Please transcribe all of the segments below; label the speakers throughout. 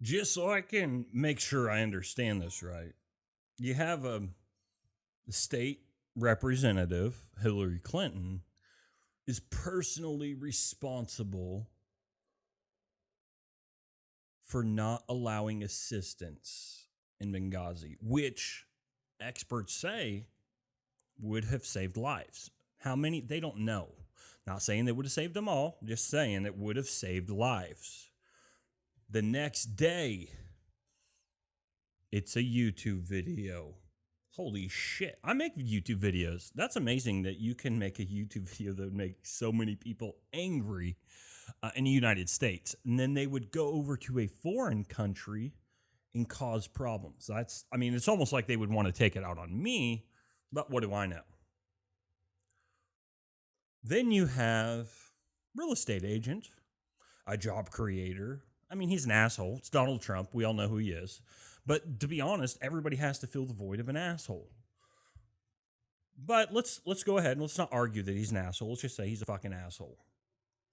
Speaker 1: Just so I can make sure I understand this right, you have a state representative, Hillary Clinton, is personally responsible for not allowing assistance in Benghazi, which experts say would have saved lives. How many? They don't know. Not saying they would have saved them all, just saying it would have saved lives. The next day, it's a YouTube video. Holy shit. I make YouTube videos. That's amazing that you can make a YouTube video that would make so many people angry in the United States. And then they would go over to a foreign country and cause problems. It's almost like they would want to take it out on me, but what do I know? Then you have real estate agent, a job creator. He's an asshole. It's Donald Trump. We all know who he is. But to be honest, everybody has to fill the void of an asshole. But let's go ahead and let's not argue that he's an asshole. Let's just say he's a fucking asshole.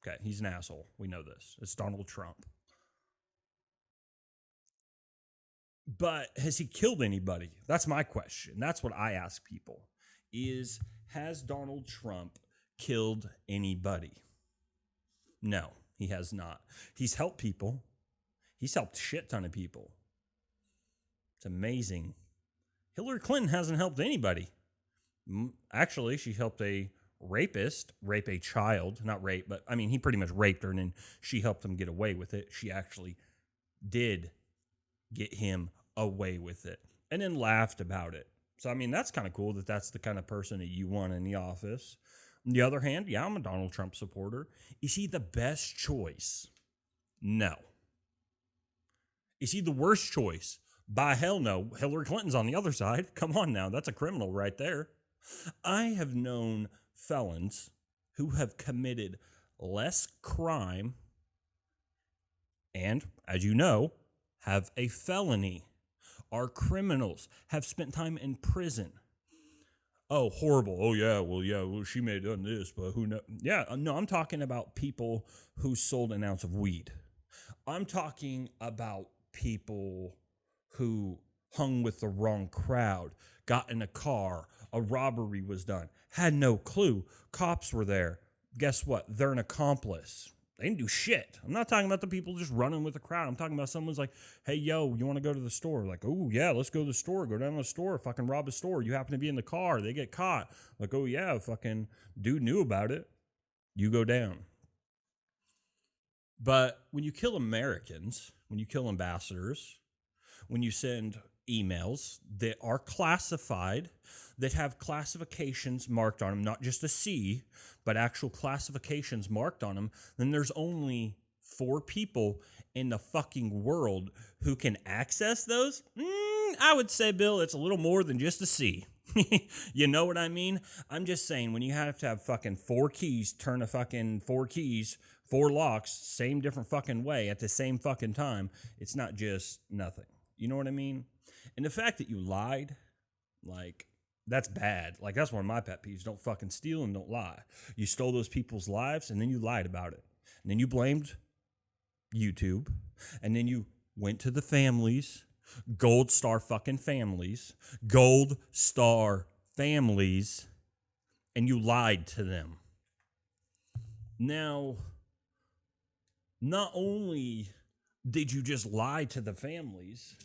Speaker 1: Okay, he's an asshole. We know this. It's Donald Trump. But has he killed anybody? That's my question. That's what I ask people. Has Donald Trump killed anybody? No, he has not. He's helped people. He's helped a shit ton of people. It's amazing. Hillary Clinton hasn't helped anybody. Actually, she helped a rapist rape a child. Not rape, but he pretty much raped her and then she helped him get away with it. She actually did get him away with it and then laughed about it. So, that's kind of cool that that's the kind of person that you want in the office. On the other hand, yeah, I'm a Donald Trump supporter. Is he the best choice? No. Is he the worst choice? By hell no. Hillary Clinton's on the other side. Come on now. That's a criminal right there. I have known felons who have committed less crime and, as you know, have a felony, are criminals, have spent time in prison. Oh, horrible. Oh, yeah, well, she may have done this, but who knows? Yeah, no, I'm talking about people who sold an ounce of weed. I'm talking about people who hung with the wrong crowd, got in a car, a robbery was done, had no clue, cops were there. Guess what? They're an accomplice. They didn't do shit. I'm not talking about the people just running with the crowd. I'm talking about someone's like, hey, yo, you want to go to the store? Like, oh, yeah, let's go to the store. Go down to the store, fucking rob a store. You happen to be in the car. They get caught. Like, oh, yeah, fucking dude knew about it. You go down. But when you kill Americans, when you kill ambassadors, when you send emails that are classified, that have classifications marked on them, not just a C, but actual classifications marked on them, then there's only 4 people in the fucking world who can access those. I would say, Bill, it's a little more than just a C. You know what I mean? I'm just saying, when you have to have fucking 4 keys, turn a fucking 4 keys, 4 locks, same different fucking way at the same fucking time, it's not just nothing. You know what I mean? And the fact that you lied, like, that's bad. Like, that's one of my pet peeves. Don't fucking steal and don't lie. You stole those people's lives and then you lied about it. And then you blamed YouTube. And then you went to the families, Gold Star fucking families, Gold Star families, and you lied to them. Now, not only did you just lie to the families,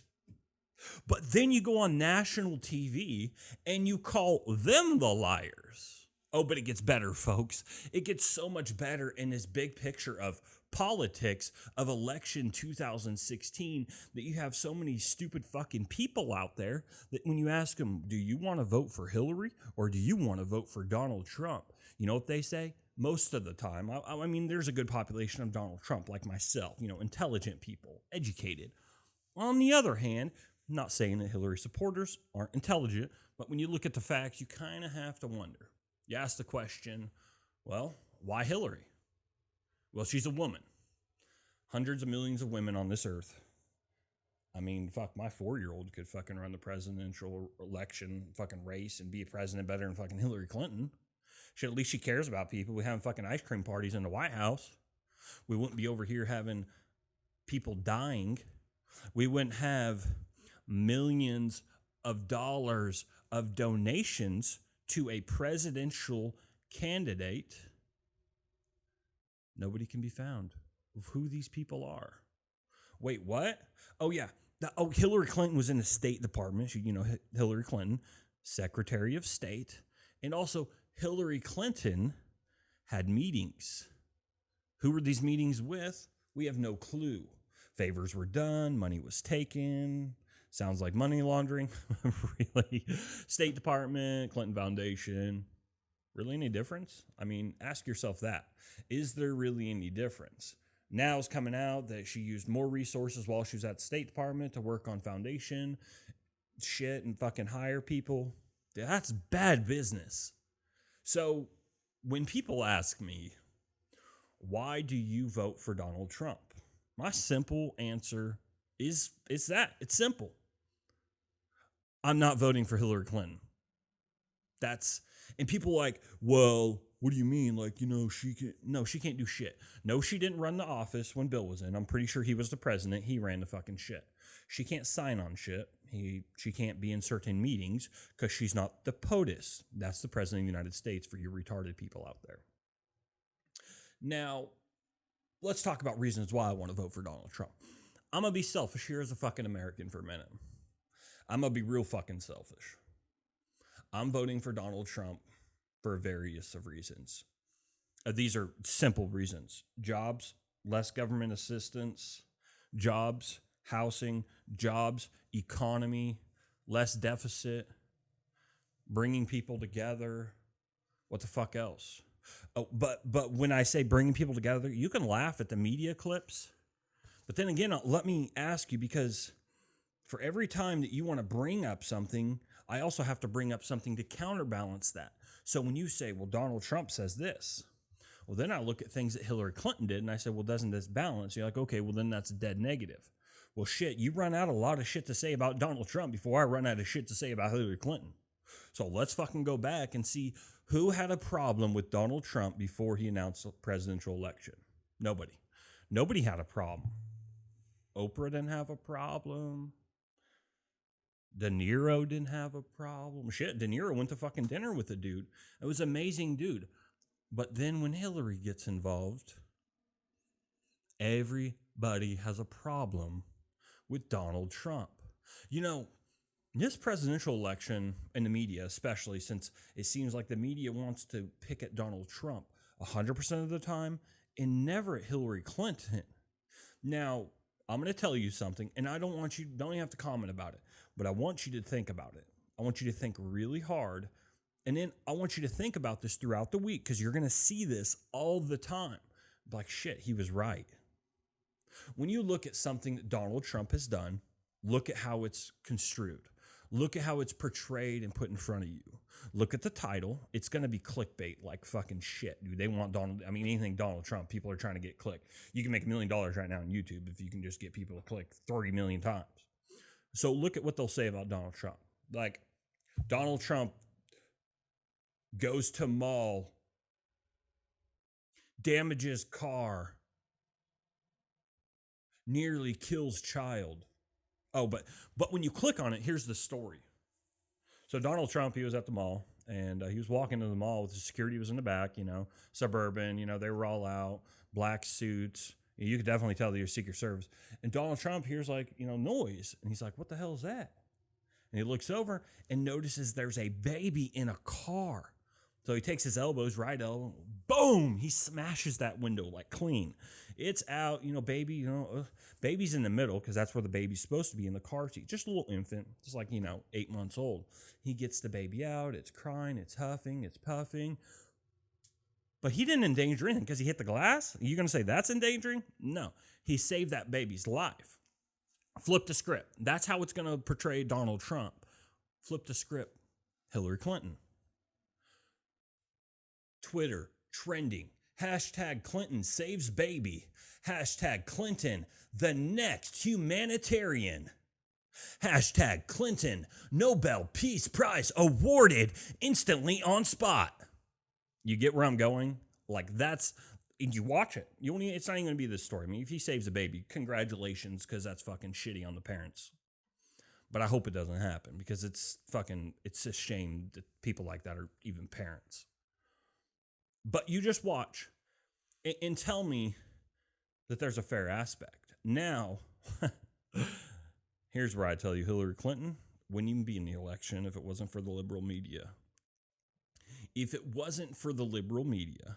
Speaker 1: but then you go on national TV and you call them the liars. Oh, but it gets better, folks. It gets so much better in this big picture of politics of election 2016 that you have so many stupid fucking people out there that when you ask them, do you want to vote for Hillary or do you want to vote for Donald Trump? You know what they say? Most of the time, there's a good population of Donald Trump like myself, intelligent people, educated. On the other hand, I'm not saying that Hillary supporters aren't intelligent, but when you look at the facts, you kind of have to wonder. You ask the question, well, why Hillary? Well, she's a woman. Hundreds of millions of women on this earth. Fuck, my 4-year-old could fucking run the presidential election fucking race and be a president better than fucking Hillary Clinton. Shit, at least she cares about people. We have fucking ice cream parties in the White House. We wouldn't be over here having people dying. We wouldn't have millions of dollars of donations to a presidential candidate. Nobody can be found of who these people are. Wait, what? Oh, yeah. Hillary Clinton was in the State Department. Hillary Clinton, Secretary of State. And also, Hillary Clinton had meetings. Who were these meetings with? We have no clue. Favors were done. Money was taken. Sounds like money laundering. Really? State Department, Clinton Foundation. Really any difference? I mean, ask yourself that. Is there really any difference? Now it's coming out that she used more resources while she was at the State Department to work on foundation shit and fucking hire people. That's bad business. So when people ask me, why do you vote for Donald Trump? My simple answer is that. It's simple. I'm not voting for Hillary Clinton. And people are like, well, what do you mean? Like, she can't do shit. No, she didn't run the office when Bill was in. I'm pretty sure he was the president. He ran the fucking shit. She can't sign on shit. She can't be in certain meetings because she's not the POTUS. That's the president of the United States for you retarded people out there. Now, let's talk about reasons why I want to vote for Donald Trump. I'm going to be selfish here as a fucking American for a minute. I'm going to be real fucking selfish. I'm voting for Donald Trump for various of reasons. These are simple reasons. Jobs, less government assistance, jobs, housing, jobs, economy, less deficit, bringing people together. What the fuck else? Oh, but when I say bringing people together, you can laugh at the media clips. But then again, let me ask you, because for every time that you want to bring up something, I also have to bring up something to counterbalance that. So when you say, well, Donald Trump says this, well, then I look at things that Hillary Clinton did and I say, well, doesn't this balance? You're like, okay, well, then that's dead negative. Well, shit, you run out a lot of shit to say about Donald Trump before I run out of shit to say about Hillary Clinton. So let's fucking go back and see who had a problem with Donald Trump before he announced the presidential election. Nobody. Nobody had a problem. Oprah didn't have a problem. De Niro didn't have a problem. Shit, De Niro went to fucking dinner with the dude. It was an amazing dude. But then when Hillary gets involved, everybody has a problem with Donald Trump. This presidential election, and the media especially, since it seems like the media wants to pick at Donald Trump 100% of the time and never at Hillary Clinton. Now, I'm going to tell you something, and I don't even have to comment about it, but I want you to think about it. I want you to think really hard, and then I want you to think about this throughout the week, because you're going to see this all the time. Like, shit, he was right. When you look at something that Donald Trump has done, look at how it's construed. Look at how it's portrayed and put in front of you. Look at the title. It's going to be clickbait like fucking shit, dude. They want anything Donald Trump, people are trying to get clicked. You can make $1 million right now on YouTube if you can just get people to click 30 million times. So look at what they'll say about Donald Trump. Like, Donald Trump goes to mall, damages car, nearly kills child. Oh, but when you click on it, here's the story. So Donald Trump, he was at the mall, and he was walking to the mall with the security was in the back, suburban, they were all out, black suits. You could definitely tell they were Secret Service. And Donald Trump hears noise, and he's like, what the hell is that? And he looks over and notices there's a baby in a car. So he takes his elbows, right elbow, boom, he smashes that window like clean. It's out, baby, baby's in the middle because that's where the baby's supposed to be, in the car seat. Just a little infant, just 8 months old. He gets the baby out, it's crying, it's huffing, it's puffing. But he didn't endanger anything because he hit the glass. Are you going to say that's endangering? No, he saved that baby's life. Flip the script. That's how it's going to portray Donald Trump. Flip the script. Hillary Clinton. Twitter, trending. Hashtag Clinton saves baby. Hashtag Clinton, the next humanitarian. Hashtag Clinton, Nobel Peace Prize awarded instantly on spot. You get where I'm going? That's And you watch it. You won't it's not even going to be this story. I mean, if he saves a baby, congratulations, because that's fucking shitty on the parents. But I hope it doesn't happen because it's a shame that people like that are even parents. But you just watch and tell me that there's a fair aspect. Now, here's where I tell you Hillary Clinton wouldn't even be in the election if it wasn't for the liberal media. If it wasn't for the liberal media,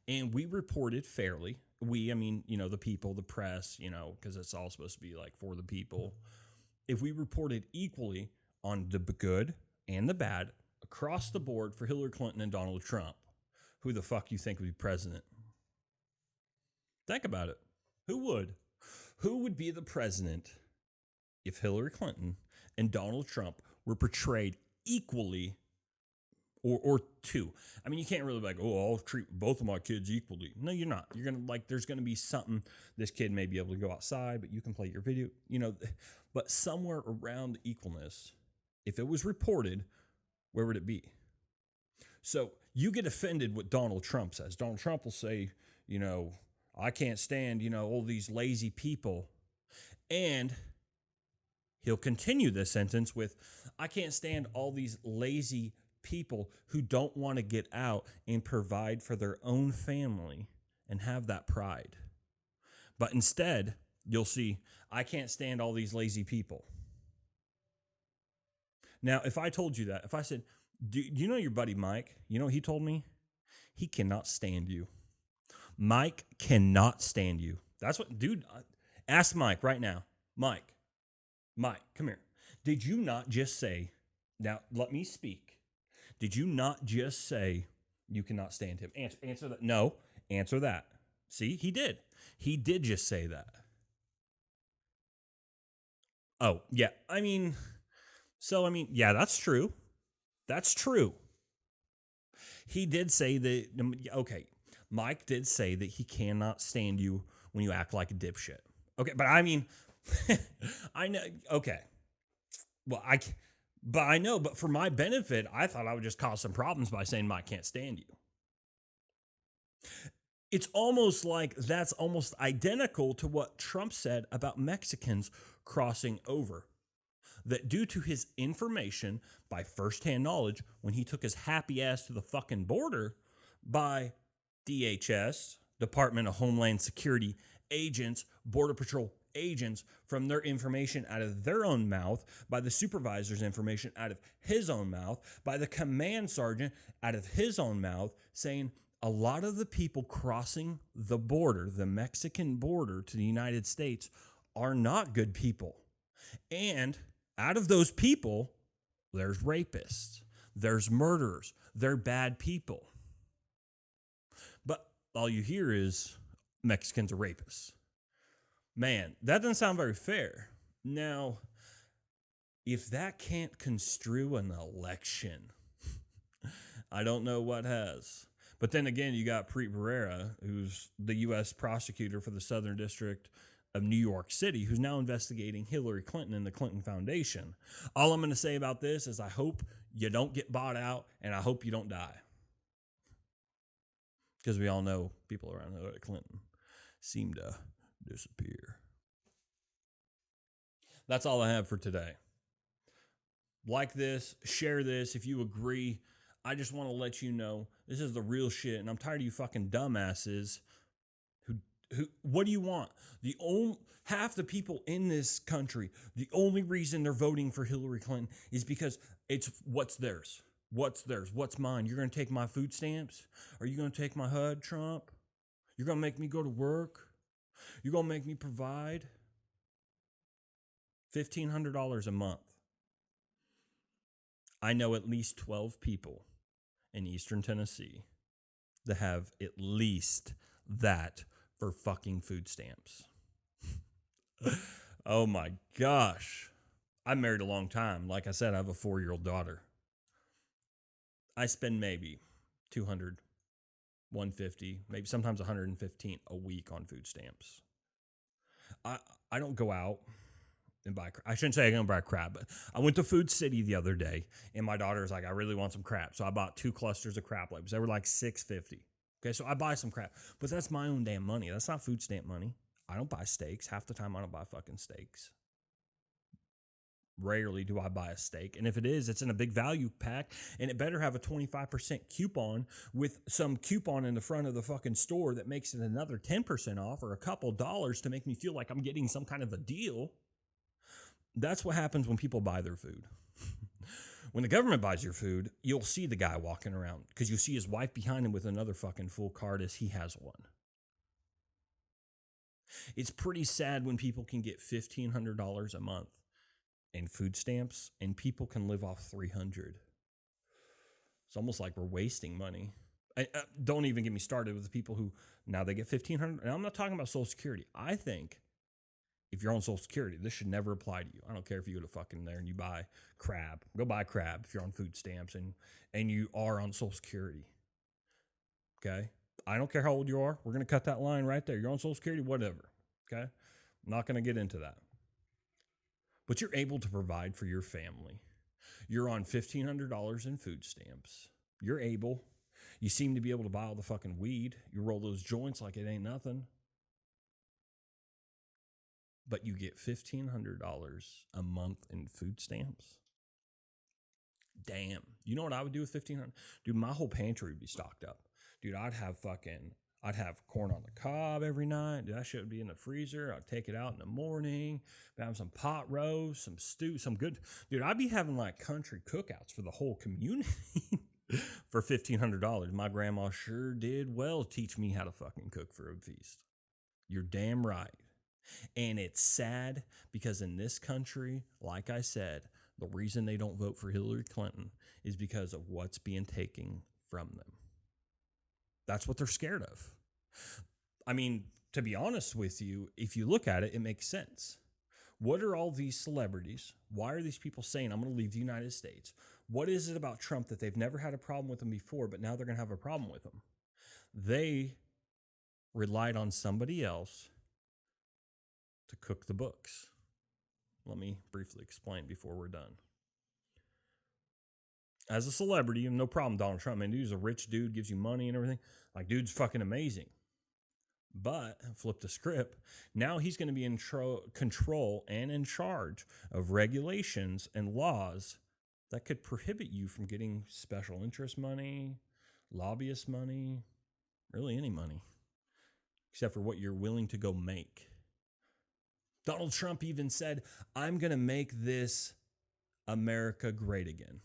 Speaker 1: and we reported fairly, I mean, the people, the press, because it's all supposed to be like for the people. If we reported equally on the good and the bad across the board for Hillary Clinton and Donald Trump, who the fuck you think would be president? Think about it. Who would? Who would be the president if Hillary Clinton and Donald Trump were portrayed equally or two? I mean, you can't really be like, oh, I'll treat both of my kids equally. No, you're not. You're going to there's going to be something. This kid may be able to go outside, but you can play your video, but somewhere around equalness, if it was reported, where would it be? So you get offended what Donald Trump says. Donald Trump will say, I can't stand, all these lazy people. And he'll continue this sentence with, I can't stand all these lazy people who don't want to get out and provide for their own family and have that pride. But instead, you'll see, I can't stand all these lazy people. Now, if I told you that, if I said, do you know your buddy Mike? You know what he told me? He cannot stand you. Mike cannot stand you. That's what, dude, ask Mike right now. Mike, come here. Did you not just say, now let me speak. Did you not just say you cannot stand him? Answer that. No, answer that. See, he did. He did just say that. Oh, yeah. Yeah, that's true. That's true. He did say that, okay, Mike did say that he cannot stand you when you act like a dipshit. Okay, but I mean, I know, okay. Well, I know, but for my benefit, I thought I would just cause some problems by saying Mike can't stand you. It's almost like that's almost identical to what Trump said about Mexicans crossing over. That due to his information by firsthand knowledge, when he took his happy ass to the fucking border by DHS, Department of Homeland Security agents, Border Patrol agents, from their information out of their own mouth, by the supervisor's information out of his own mouth, by the command sergeant out of his own mouth, saying a lot of the people crossing the border, the Mexican border to the United States, are not good people. And out of those people, there's rapists, there's murderers, they're bad people. But all you hear is Mexicans are rapists. Man, that doesn't sound very fair. Now, if that can't construe an election, I don't know what has. But then again, you got Preet Bharara, who's the U.S. prosecutor for the Southern District of New York City, who's now investigating Hillary Clinton and the Clinton Foundation. All I'm going to say about this is I hope you don't get bought out, and I hope you don't die. Because we all know people around Hillary Clinton seem to disappear. That's all I have for today. Like this, share this if you agree. I just want to let you know this is the real shit, and I'm tired of you fucking dumbasses who what do you want? Half the people in this country, the only reason they're voting for Hillary Clinton is because it's what's theirs. What's theirs? What's mine? You're going to take my food stamps? Are you going to take my HUD, Trump? You're going to make me go to work? You're going to make me provide? $1,500 a month. I know at least 12 people in Eastern Tennessee that have at least that for fucking food stamps. Oh my gosh. I'm married a long time. Like I said, I have a 4-year-old daughter. I spend maybe $200, $150, maybe sometimes $115 a week on food stamps. I don't go out and buy. I shouldn't say I'm gonna buy crab, but I went to Food City the other day, and my daughter was like, "I really want some crab," so I bought 2 clusters of crab legs. They were like $6.50. Okay, so I buy some crap, but that's my own damn money. That's not food stamp money. I don't buy steaks. Half the time I don't buy fucking steaks. Rarely do I buy a steak. And if it is, it's in a big value pack, and it better have a 25% coupon with some coupon in the front of the fucking store that makes it another 10% off or a couple dollars to make me feel like I'm getting some kind of a deal. That's what happens when people buy their food. When the government buys your food, you'll see the guy walking around because you see his wife behind him with another fucking full cart as he has one. It's pretty sad when people can get $1,500 a month in food stamps and people can live off $300. It's almost like we're wasting money. Don't even get me started with the people who now they get $1,500. And I'm not talking about Social Security. I think if you're on Social Security, this should never apply to you. I don't care if you go to fucking there and you buy crab. Go buy crab if you're on food stamps and you are on Social Security. Okay? I don't care how old you are. We're going to cut that line right there. You're on Social Security, whatever. Okay? I'm not going to get into that. But you're able to provide for your family. You're on $1,500 in food stamps. You're able. You seem to be able to buy all the fucking weed. You roll those joints like it ain't nothing. But you get $1,500 a month in food stamps. Damn. You know what I would do with $1,500? Dude, my whole pantry would be stocked up. Dude, I'd have corn on the cob every night. Dude, that shit would be in the freezer. I'd take it out in the morning. I'd have some pot roast, some stew, some good. Dude, I'd be having like country cookouts for the whole community for $1,500. My grandma sure did well teach me how to fucking cook for a feast. You're damn right. And it's sad because in this country, like I said, the reason they don't vote for Hillary Clinton is because of what's being taken from them. That's what they're scared of. I mean, to be honest with you, if you look at it, it makes sense. What are all these celebrities? Why are these people saying, I'm going to leave the United States? What is it about Trump that they've never had a problem with him before, but now they're going to have a problem with him? They relied on somebody else to cook the books. Let me briefly explain before we're done. As a celebrity, no problem, Donald Trump. Man, dude's a rich dude, gives you money and everything. Like, dude's fucking amazing. But, flip the script, now he's going to be in control and in charge of regulations and laws that could prohibit you from getting special interest money, lobbyist money, really any money, except for what you're willing to go make. Donald Trump even said, I'm going to make this America great again.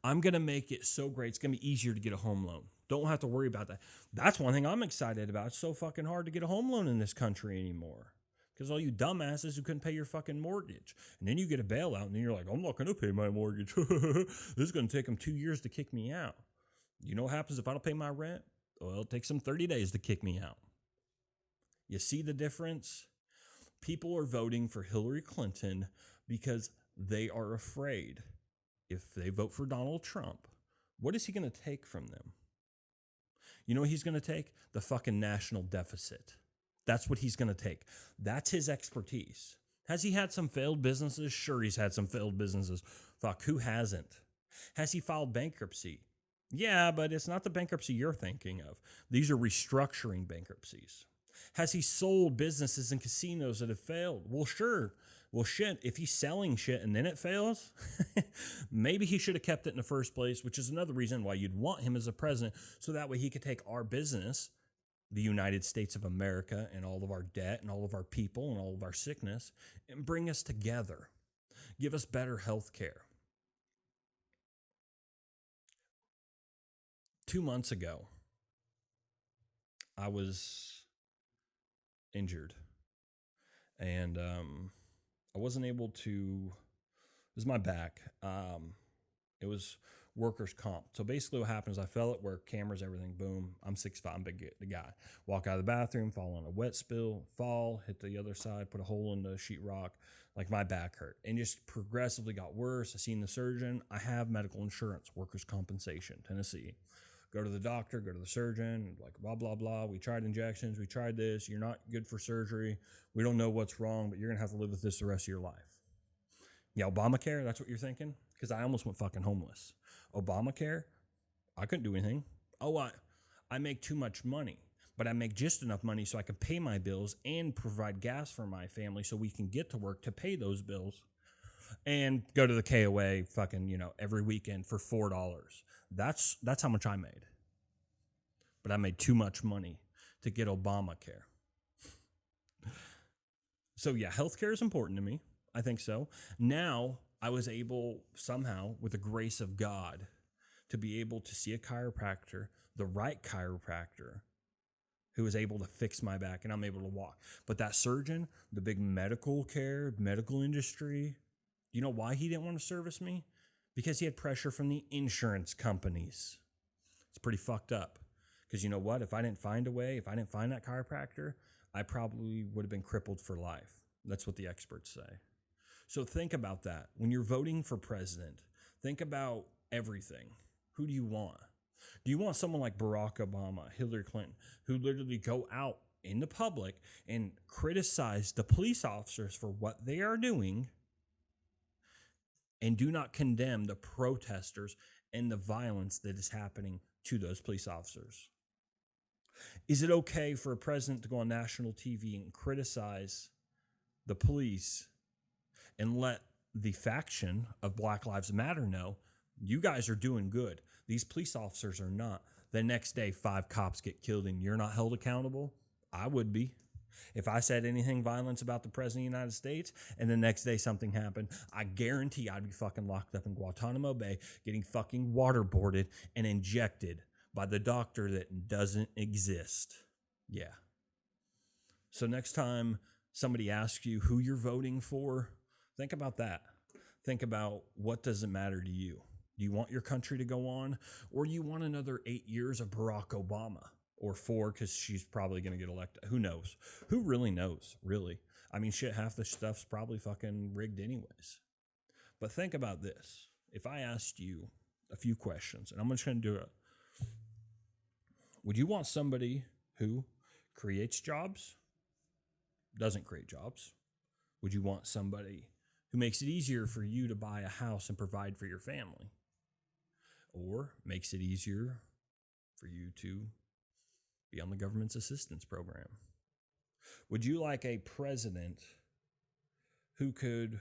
Speaker 1: I'm going to make it so great, it's going to be easier to get a home loan. Don't have to worry about that. That's one thing I'm excited about. It's so fucking hard to get a home loan in this country anymore. Because all you dumbasses who couldn't pay your fucking mortgage. And then you get a bailout and then you're like, I'm not going to pay my mortgage. This is going to take them 2 years to kick me out. You know what happens if I don't pay my rent? Well, it takes them 30 days to kick me out. You see the difference? People are voting for Hillary Clinton because they are afraid if they vote for Donald Trump, what is he going to take from them? You know what he's going to take? The fucking national deficit. That's what he's going to take. That's his expertise. Has he had some failed businesses? Sure, he's had some failed businesses. Fuck, who hasn't? Has he filed bankruptcy? Yeah, but it's not the bankruptcy you're thinking of. These are restructuring bankruptcies. Has he sold businesses and casinos that have failed? Well, sure. Well, shit, if he's selling shit and then it fails, maybe he should have kept it in the first place, which is another reason why you'd want him as a president, so that way he could take our business, the United States of America, and all of our debt and all of our people and all of our sickness, and bring us together. Give us better health care. 2 months ago, I was injured, and I wasn't able to, it was my back. It was workers' comp. So basically what happens, I fell at work, cameras, everything, boom. I'm 6'5", I'm big the guy. Walk out of the bathroom, fall on a wet spill, fall, hit the other side, put a hole in the sheetrock. Like, my back hurt. And just progressively got worse. I seen the surgeon. I have medical insurance, workers' compensation, Tennessee. Go to the doctor, go to the surgeon, like blah, blah, blah. We tried injections. We tried this. You're not good for surgery. We don't know what's wrong, but you're going to have to live with this the rest of your life. Yeah, Obamacare, that's what you're thinking? Because I almost went fucking homeless. Obamacare, I couldn't do anything. Oh, I make too much money, but I make just enough money so I can pay my bills and provide gas for my family so we can get to work to pay those bills and go to the KOA fucking, every weekend for $4. That's how much I made. But I made too much money to get Obamacare. So yeah, healthcare is important to me. I think so. Now I was able somehow, with the grace of God, to be able to see a chiropractor, the right chiropractor, who was able to fix my back, and I'm able to walk. But that surgeon, the big medical industry, you know why he didn't want to service me? Because he had pressure from the insurance companies. It's pretty fucked up. Because you know what? If I didn't find that chiropractor, I probably would have been crippled for life. That's what the experts say. So think about that. When you're voting for president, think about everything. Who do you want? Do you want someone like Barack Obama, Hillary Clinton, who literally go out in the public and criticize the police officers for what they are doing and do not condemn the protesters and the violence that is happening to those police officers? Is it okay for a president to go on national TV and criticize the police and let the faction of Black Lives Matter know, you guys are doing good, these police officers are not? The next day, 5 cops get killed and you're not held accountable? I would be. If I said anything violence about the president of the United States and the next day something happened, I guarantee I'd be fucking locked up in Guantanamo Bay, getting fucking waterboarded and injected by the doctor that doesn't exist. Yeah. So next time somebody asks you who you're voting for, think about that. Think about, what does it matter to you? Do you want your country to go on, or do you want another 8 years of Barack Obama? Or 4, because she's probably going to get elected. Who knows? Who really knows, really? I mean, shit, half the stuff's probably fucking rigged anyways. But think about this. If I asked you a few questions, and I'm just going to do it. Would you want somebody who creates jobs, doesn't create jobs? Would you want somebody who makes it easier for you to buy a house and provide for your family? Or makes it easier for you to be on the government's assistance program? Would you like a president who could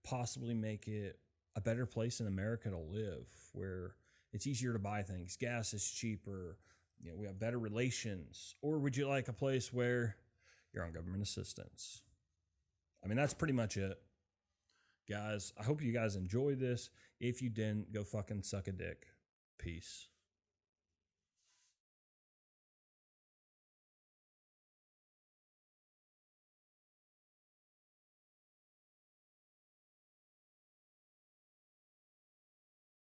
Speaker 1: possibly make it a better place in America to live, where it's easier to buy things, gas is cheaper, we have better relations? Or would you like a place where you're on government assistance? I mean, that's pretty much it. Guys, I hope you guys enjoy this. If you didn't, go fucking suck a dick. Peace.